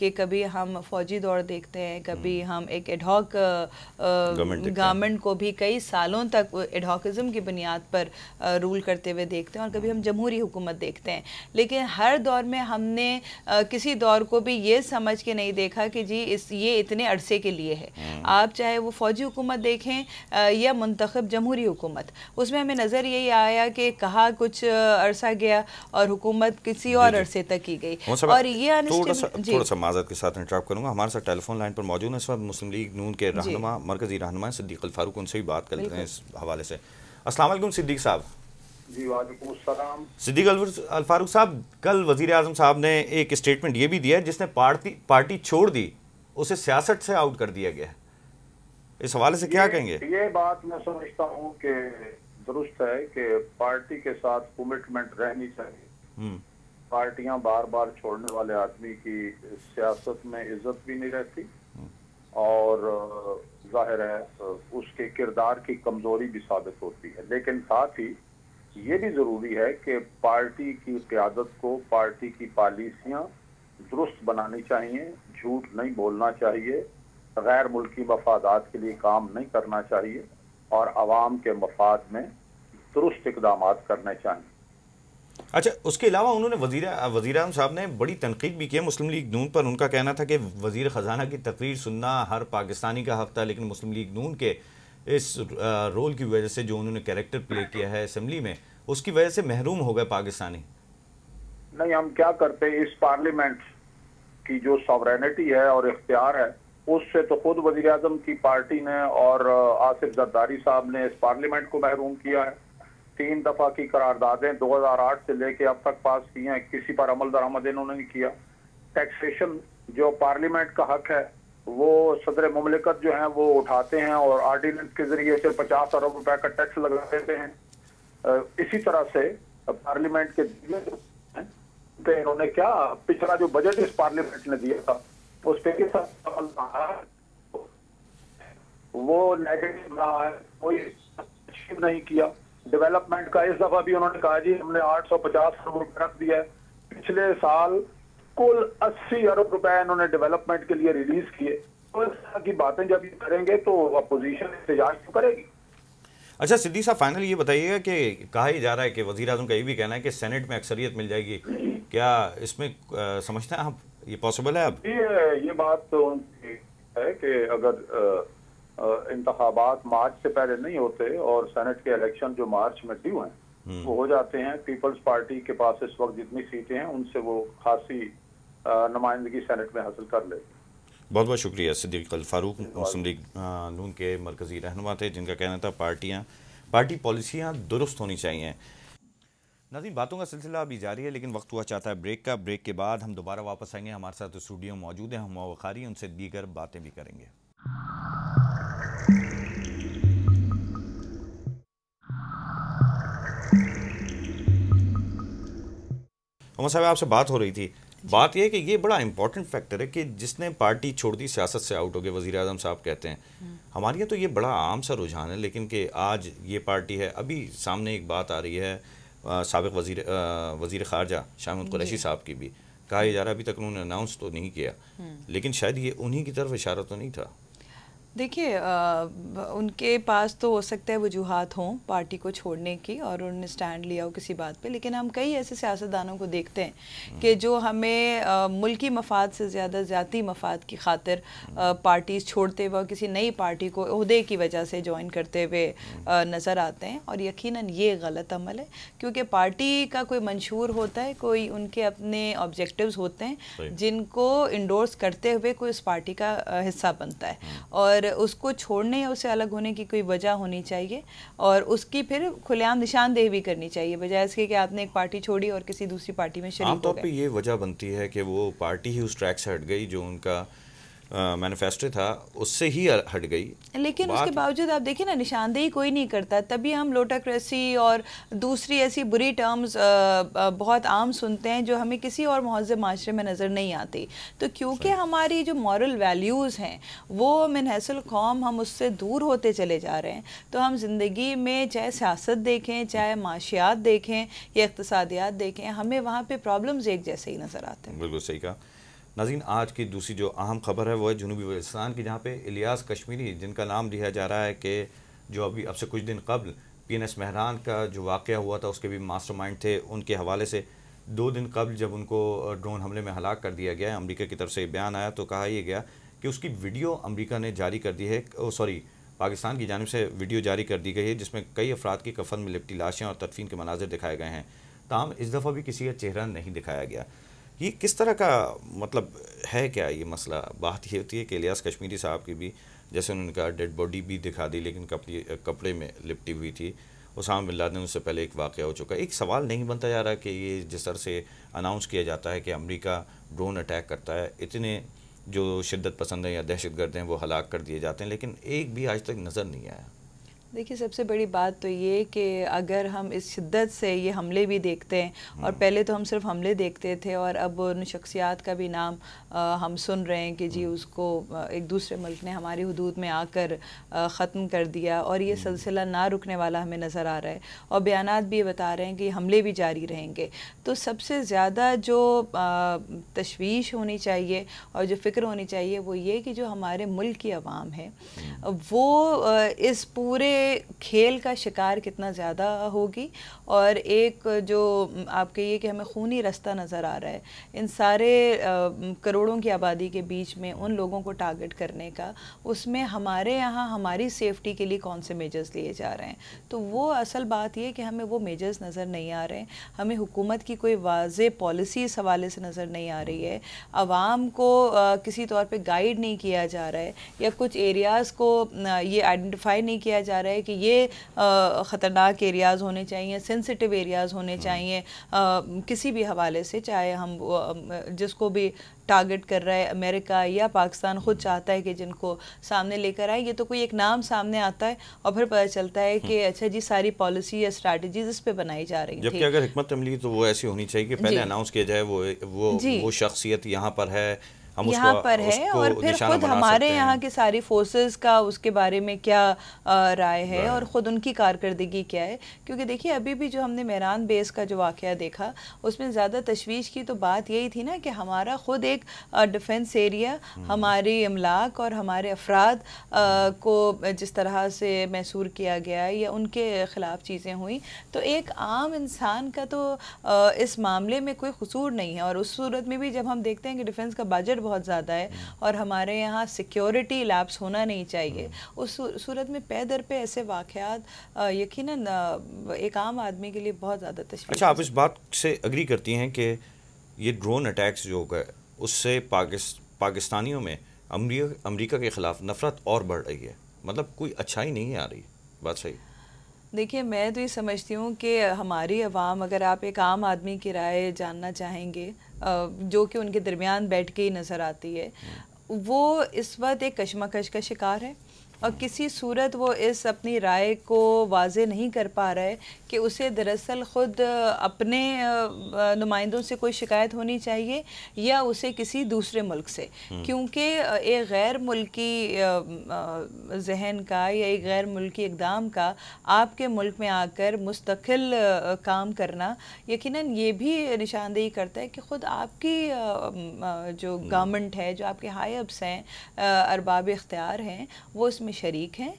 کہ کبھی ہم فوجی دور دیکھتے ہیں، کبھی ہم ایک ایڈہاک گورنمنٹ کو بھی کئی سالوں تک ایڈہاکزم کی بنیاد پر رول کرتے ہوئے دیکھتے ہیں، اور کبھی ہم جمہوری حکومت دیکھتے ہیں. لیکن ہر دور میں ہم نے کسی دور کو بھی یہ سمجھ کے نہیں دیکھا کہ جی یہ اتنے عرصے کے لیے ہے. آپ چاہے وہ فوجی حکومت دیکھیں یا منتخب جمہوری حکومت، اس میں ہمیں نظر یہی آیا کہ کہا کچھ عرصہ گیا اور حکومت کسی اور عرصے تک کی گئی. اور یہ تھوڑا سا معذرت کے ساتھ انٹرپٹ کروں گا. ہمارے ساتھ ٹیلی فون لائن پر موجود ہیں اس وقت مسلم لیگ نون کے رہنما، مرکزی رہنما صدیق الفاروق. ان سے بھی بات کرتے ہیں اس حوالے سے. السلام علیکم صدیق صاحب. جی وعلیکم السلام. صدیق الفاروق صاحب، کل وزیر اعظم صاحب نے ایک اسٹیٹمنٹ یہ بھی دیا ہے، جس نے پارٹی چھوڑ دی اسے سیاست سے آؤٹ کر دیا گیا. اس حوالے سے کیا کہیں گے؟ یہ بات میں سمجھتا ہوں کہ درست ہے کہ پارٹی کے ساتھ کمٹمنٹ رہنی چاہیے. پارٹیاں بار بار چھوڑنے والے آدمی کی سیاست میں عزت بھی نہیں رہتی، اور ظاہر ہے اس کے کردار کی کمزوری بھی ثابت ہوتی ہے. لیکن ساتھ ہی یہ بھی ضروری ہے کہ پارٹی کی قیادت کو پارٹی کی پالیسیاں درست بنانی چاہیے، جھوٹ نہیں بولنا چاہیے، غیر ملکی مفادات کے لیے کام نہیں کرنا چاہیے، اور عوام کے مفاد میں درست اقدامات کرنے چاہیے. اچھا، اس کے علاوہ انہوں نے وزیر اعظم صاحب نے بڑی تنقید بھی کی ہے مسلم لیگ نون پر. ان کا کہنا تھا کہ وزیر خزانہ کی تقریر سننا ہر پاکستانی کا حق تھا، لیکن مسلم لیگ نون کے اس رول کی وجہ سے جو انہوں نے کیریکٹر پلے کیا ہے اسمبلی میں، اس کی وجہ سے محروم ہو گئے پاکستانی. نہیں، ہم کیا کرتے، اس پارلیمنٹ کی جو ساورینٹی ہے اور اختیار ہے، اس سے تو خود وزیر اعظم کی پارٹی نے اور آصف زرداری صاحب نے اس پارلیمنٹ کو محروم کیا ہے. 3 دفعہ کی قراردادیں 2008 سے لے کے اب تک پاس کی ہیں، کسی پر عمل درآمد انہوں نے نہیں کیا. ٹیکسیشن جو پارلیمنٹ کا حق ہے وہ صدر مملکت جو ہیں وہ اٹھاتے ہیں اور آرڈیننس کے ذریعے سے 50 ارب روپے کا ٹیکس لگا دیتے ہیں. اسی طرح سے پارلیمنٹ کے انہوں نے کیا پچھلا جو بجٹ اس پارلیمنٹ نے دیا تھا اس پہ وہ نیگیٹو رہا ہے، کوئی اچیو نہیں کیا. ڈیولپمنٹ کا اس دفعہ بھی انہوں نے کہا جی ہم نے 850 ارب روپے رکھ دیا ہے. پچھلے سال کل 80 ارب روپے انہوں نے ڈیولپمنٹ کے لیے ریلیز کیے. تو اس طرح کی باتیں جب یہ کریں گے تو اپوزیشن احتجاج تو کرے گی. اچھا صدیق صاحب، فائنل یہ بتائیے گا کہ کہا ہی جا رہا ہے کہ وزیر اعظم کا یہ بھی کہنا ہے کہ سینٹ میں اکثریت مل جائے گی، کیا اس میں سمجھتے ہیں آپ یہ پاسبل ہے؟ اب یہ بات ہے کہ اگر انتخابات مارچ سے پہلے نہیں ہوتے اور سینٹ کے الیکشن جو مارچ میں ڈیو ہیں وہ ہو جاتے ہیں، پیپلز پارٹی کے پاس اس وقت جتنی سیٹیں ہیں ان سے وہ خاصی نمائندگی سینٹ میں حاصل کر لے گی. بہت بہت شکریہ. صدیق الفاروق مسلم لیگ نون کے مرکزی رہنما تھے، جن کا کہنا تھا پارٹی پالیسیاں درست ہونی چاہیے. ناظرین، باتوں کا سلسلہ ابھی جاری ہے، لیکن وقت ہوا چاہتا ہے بریک کا. بریک کے بعد ہم دوبارہ واپس آئیں گے. ہمارے ساتھ اسٹوڈیو موجود ہیں ہم وقاری، ان سے دیگر باتیں بھی کریں گے. عمر صاحب، آپ سے بات ہو رہی تھی. بات یہ ہے کہ یہ بڑا امپورٹنٹ فیکٹر ہے کہ جس نے پارٹی چھوڑ دی سیاست سے آؤٹ ہو گئے. وزیر اعظم صاحب کہتے ہیں ہمارے یہاں تو یہ بڑا عام سا رجحان ہے، لیکن کہ آج یہ پارٹی ہے. ابھی سامنے ایک بات آ رہی ہے سابق وزیر خارجہ شاہ محمود قریشی صاحب کی بھی. کہا جا رہا ہے ابھی تک انہوں نے اناؤنس تو نہیں کیا، لیکن شاید یہ انہی کی طرف اشارہ تو نہیں تھا. دیکھیے، ان کے پاس تو ہو سکتا ہے وجوہات ہوں پارٹی کو چھوڑنے کی اور انہوں نے سٹینڈ لیا ہو کسی بات پہ، لیکن ہم کئی ایسے سیاستدانوں کو دیکھتے ہیں کہ جو ہمیں ملکی مفاد سے زیادہ ذاتی مفاد کی خاطر پارٹیز چھوڑتے ہوئے کسی نئی پارٹی کو عہدے کی وجہ سے جوائن کرتے ہوئے نظر آتے ہیں. اور یقیناً یہ غلط عمل ہے، کیونکہ پارٹی کا کوئی منشور ہوتا ہے، کوئی ان کے اپنے آبجیکٹیوز ہوتے ہیں جن کو انڈورس کرتے ہوئے کوئی اس پارٹی کا حصہ بنتا ہے، اور اس کو چھوڑنے یا اسے الگ ہونے کی کوئی وجہ ہونی چاہیے، اور اس کی پھر کھلے عام نشاندہی بھی کرنی چاہیے، بجائے اس کے کہ آپ نے ایک پارٹی چھوڑی اور کسی دوسری پارٹی میں شریک ہو گئے. عام طور پہ یہ وجہ بنتی ہے کہ وہ پارٹی ہی اس ٹریک سے ہٹ گئی جو ان کا مینیفیسٹو تھا اس سے ہی ہٹ گئی. لیکن اس کے باوجود آپ دیکھیں نا، نشاندہی کوئی نہیں کرتا. تبھی ہم لوٹاکریسی اور دوسری ایسی بری ٹرمز بہت عام سنتے ہیں جو ہمیں کسی اور مہذب معاشرے میں نظر نہیں آتی. تو کیونکہ ہماری جو مورل ویلیوز ہیں وہ من حیث القوم ہم اس سے دور ہوتے چلے جا رہے ہیں، تو ہم زندگی میں چاہے سیاست دیکھیں، چاہے معاشیات دیکھیں یا اقتصادیات دیکھیں، ہمیں وہاں پہ پرابلمز ایک جیسے ہی نظر آتے ہیں. بالکل صحیح کہا. ناظرین، آج کی دوسری جو اہم خبر ہے وہ ہے جنوبی وزیرستان کی، جہاں پہ الیاس کشمیری، جن کا نام لیا جا رہا ہے کہ جو اب سے کچھ دن قبل PNS مہران کا جو واقعہ ہوا تھا اس کے بھی ماسٹر مائنڈ تھے، ان کے حوالے سے 2 دن قبل جب ان کو ڈرون حملے میں ہلاک کر دیا گیا، امریکہ کی طرف سے بیان آیا تو کہا یہ گیا کہ اس کی ویڈیو امریکہ نے جاری کر دی ہے، پاکستان کی جانب سے ویڈیو جاری کر دی گئی ہے، جس میں کئی افراد کی کفن میں لپٹی لاشیں اور تدفین کے مناظر دکھائے گئے ہیں، تاہم اس دفعہ بھی کسی کا چہرہ نہیں دکھایا گیا۔ یہ کس طرح کا مطلب ہے؟ کیا یہ مسئلہ؟ بات یہ ہوتی ہے کہ الیاس کشمیری صاحب کی بھی جیسے انہوں نے کہا ڈیڈ باڈی بھی دکھا دی، لیکن کپڑے میں لپٹی ہوئی تھی۔ اسامہ بن لادن اس سے پہلے ایک واقعہ ہو چکا ہے۔ ایک سوال نہیں بنتا جا رہا کہ یہ جس طرح سے اناؤنس کیا جاتا ہے کہ امریکہ ڈرون اٹیک کرتا ہے، اتنے جو شدت پسند ہیں یا دہشت گرد ہیں وہ ہلاک کر دیے جاتے ہیں، لیکن ایک بھی آج تک نظر نہیں آیا۔ دیکھیے، سب سے بڑی بات تو یہ کہ اگر ہم اس شدت سے یہ حملے بھی دیکھتے ہیں، اور پہلے تو ہم صرف حملے دیکھتے تھے اور اب ان شخصیات کا بھی نام ہم سن رہے ہیں کہ جی اس کو ایک دوسرے ملک نے ہماری حدود میں آ کر ختم کر دیا، اور یہ سلسلہ نہ رکنے والا ہمیں نظر آ رہا ہے، اور بیانات بھی بتا رہے ہیں کہ یہ حملے بھی جاری رہیں گے۔ تو سب سے زیادہ جو تشویش ہونی چاہیے اور جو فکر ہونی چاہیے وہ یہ کہ جو ہمارے ملک کی عوام ہے وہ اس پورے کھیل کا شکار کتنا زیادہ ہوگی، اور ایک جو آپ کہیے کہ ہمیں خونی رستہ نظر آ رہا ہے ان سارے کروڑوں کی آبادی کے بیچ میں ان لوگوں کو ٹارگٹ کرنے کا، اس میں ہمارے یہاں ہماری سیفٹی کے لیے کون سے میجرز لیے جا رہے ہیں۔ تو وہ اصل بات یہ کہ ہمیں وہ میجرز نظر نہیں آ رہے ہیں، ہمیں حکومت کی کوئی واضح پالیسی اس حوالے سے نظر نہیں آ رہی ہے، عوام کو کسی طور پہ گائیڈ نہیں کیا جا رہا ہے، یا کچھ ایریاز کو یہ آئیڈینٹیفائی نہیں کیا جا رہا ہے کہ یہ خطرناک ایریاز ہونے چاہیے، سینسٹیو ایریاز ہونے چاہیے کسی بھی حوالے سے، چاہے ہم جس کو بھی ٹارگٹ کر رہا ہے امریکہ یا پاکستان خود چاہتا ہے کہ جن کو سامنے لے کر آئے، یہ تو کوئی ایک نام سامنے آتا ہے اور پھر پتہ چلتا ہے کہ اچھا جی ساری پالیسی یا اسٹریٹجیز اس پہ بنائی جا رہی ہیں۔ جبکہ اگر حکمت عملی تو وہ ایسی ہونی چاہیے کہ پہلے اناؤنس کیا جائے وہ شخصیت یہاں پر ہے، یہاں پر ہے، اور پھر خود ہمارے یہاں کی ساری فورسز کا اس کے بارے میں کیا رائے ہے اور خود ان کی کارکردگی کیا ہے۔ کیونکہ دیکھیے ابھی بھی جو ہم نے مہران بیس کا جو واقعہ دیکھا اس میں زیادہ تشویش کی تو بات یہی تھی نا کہ ہمارا خود ایک ڈیفنس ایریا، ہماری املاک اور ہمارے افراد کو جس طرح سے محصور کیا گیا یا ان کے خلاف چیزیں ہوئیں، تو ایک عام انسان کا تو اس معاملے میں کوئی قصور نہیں ہے۔ اور اس صورت میں بھی جب ہم دیکھتے ہیں کہ ڈیفنس کا بجٹ بہت زیادہ ہے اور ہمارے یہاں سیکیورٹی لیپس ہونا نہیں چاہیے، اس صورت میں پے در پہ ایسے واقعات یقیناً ایک عام آدمی کے لیے بہت زیادہ تشویش۔ اچھا، آپ اس بات سے اگری کرتی ہیں کہ یہ ڈرون اٹیکس جو گئے اس سے پاکستانیوں میں امریکہ کے خلاف نفرت اور بڑھ رہی ہے، مطلب کوئی اچھائی نہیں آ رہی؟ بات صحیح؟ دیکھیے، میں تو یہ سمجھتی ہوں کہ ہماری عوام، اگر آپ ایک عام آدمی کی رائے جاننا چاہیں گے جو کہ ان کے درمیان بیٹھ کے ہی نظر آتی ہے، وہ اس وقت ایک کشمکش کا شکار ہے، اور کسی صورت وہ اس اپنی رائے کو واضح نہیں کر پا رہا ہے کہ اسے دراصل خود اپنے نمائندوں سے کوئی شکایت ہونی چاہیے یا اسے کسی دوسرے ملک سے، کیونکہ ایک غیر ملکی ذہن کا یا ایک غیر ملکی اقدام کا آپ کے ملک میں آ کر مستقل کام کرنا یقیناً یہ بھی نشاندہی کرتا ہے کہ خود آپ کی جو گورنمنٹ ہے، جو آپ کے ہائی اپس ہیں، ارباب اختیار ہیں، وہ اس میں شریک ہیں۔